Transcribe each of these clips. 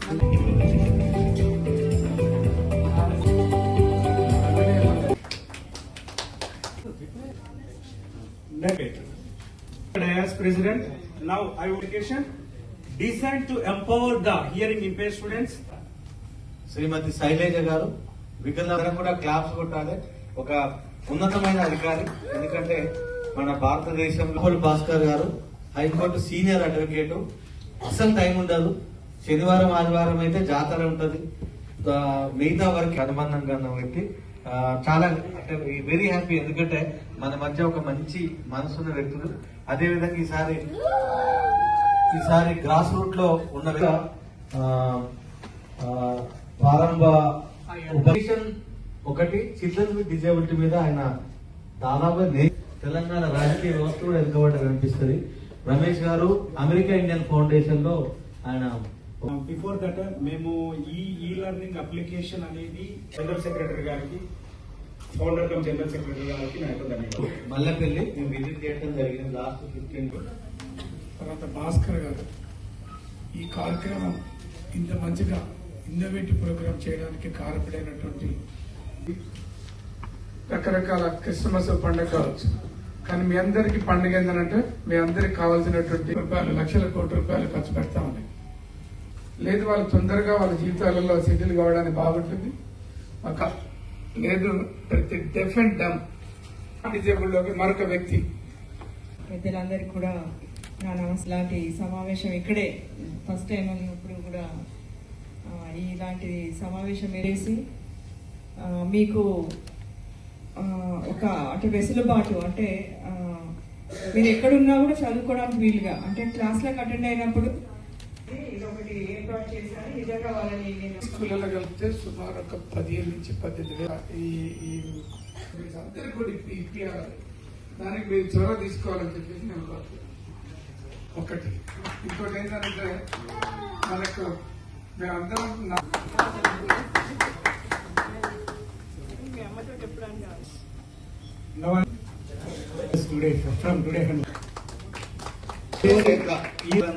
As President, now I would education designed to empower the hearing impaired students. శ్రీమతి శైలేజ గారు వికలాంగులకు కూడా claps కొట్టాలి. ఒక ఉన్నతమైన అధికారి, ఎందుకంటే మన భారతదేశంలో భాస్కర్ గారు హైకోర్టు సీనియర్ అడ్వకేట్. అసలు టైం ఉండదు, శనివారం ఆదివారం అయితే జాతర ఉంటది, మిగతా వరకు అనుబంధంగా ఉన్న వ్యక్తి. చాలా అంటే వెరీ హ్యాపీ, ఎందుకంటే మన మధ్య ఒక మంచి మనసున్న వ్యక్తులు. అదేవిధంగా ఈసారి గ్రాస్ రూట్ లో ఉన్న ప్రారంభ ఒకటి చిల్డ్రన్ విత్ డిజేబిలిటీ మీద ఆయన దాదాపుగా తెలంగాణ రాజకీయ వ్యవస్థ కూడా వెనుకబడ్డ కనిపిస్తుంది. రమేష్ గారు అమెరికా ఇండియన్ ఫౌండేషన్ లో ఆయన బిఫోర్ దట్ మేము ఈ లెర్నింగ్ అప్లికేషన్ అనేది జనరల్ సెక్రటరీ గారికి, ఫౌండర్ కమ్ జనరల్ సెక్రటరీ గారికి మల్లెపల్లి మేము విజిట్ చేయడం జరిగింది లాస్ట్ 15. తర్వాత భాస్కర్ గారు ఈ కార్యక్రమం ఇంత మంచిగా ఇన్నోవేటివ్ ప్రోగ్రామ్ చేయడానికి కారపడైనటువంటి రకరకాల క్రిస్మస్ పండుగ కావచ్చు, కానీ మీ అందరికీ పండుగ ఏంటంటే మీ అందరికి కావాల్సినటువంటి రూపాయలు, లక్షల కోట్ల రూపాయలు ఖర్చు పెడతా ఉన్నాయి. లేదు వాళ్ళు తొందరగా వాళ్ళ జీవితాలలో సెటిల్ కావడానికి బాగుంటుంది. లేదు ప్రతి డెఫ్ అండ్ డమ్ డిజేబుల్ లోకి మరొక వ్యక్తి. పెద్దలందరికీ కూడా నా నమస్తే. ఇలాంటి సమావేశం ఇక్కడే ఫస్ట్ టైం అన్నప్పుడు కూడా ఇలాంటి సమావేశం వేసి మీకు ఒక అంటే వెసులుబాటు, అంటే మీరు ఎక్కడున్నా కూడా చదువుకోవడానికి వీలుగా, అంటే క్లాస్లకు అటెండ్ అయినప్పుడు ఇదొకటి ఏర్పాటు చేశాను. నిజంగా వాళ్ళని స్కూళ్ళలో కలిపితే సుమారు ఒక 15 నుంచి 18 అందరికీ కూడా ఇప్పియాలి. దానికి మీరు చొరవ తీసుకోవాలని చెప్పేసి నేను కోరుతున్నాను. ఒకటి ఇంకోటి ఏంటంటే మనకు మేమందరం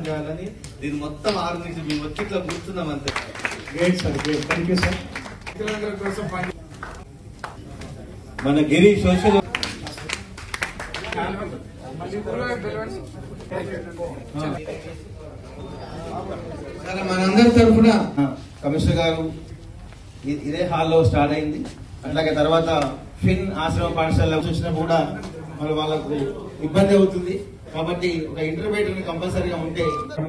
చేయాలని దీన్ని మొత్తం ఆర్గనైజ్ మేము వచ్చి ఇట్లా కూర్చున్నాం అంతే. Great sir, great, thank you sir. కోసం మన గిరి సోషల్ సరే మనందరి తరఫున కమిషనర్ గారు ఇదే హాల్లో స్టార్ట్ అయింది. అట్లాగే తర్వాత ఫిన్ ఆశ్రమ పాఠశాలలో చూసినప్పుడు కూడా మరి వాళ్ళకు ఇబ్బంది అవుతుంది. కాబట్టి ఒక ఇంటర్మీడియట్ కంపల్సరీగా ఉంటే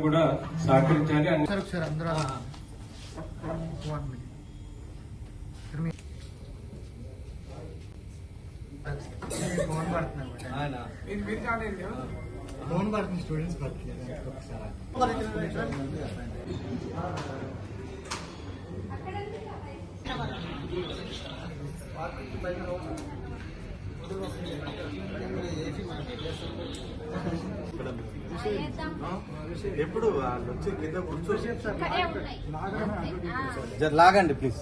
కూడా సహకరించాలి. ఫోన్ పడుతుంది స్టూడెంట్స్ ఎప్పుడు వాళ్ళు వచ్చి కింద కూర్చో లాగండి ప్లీజ్.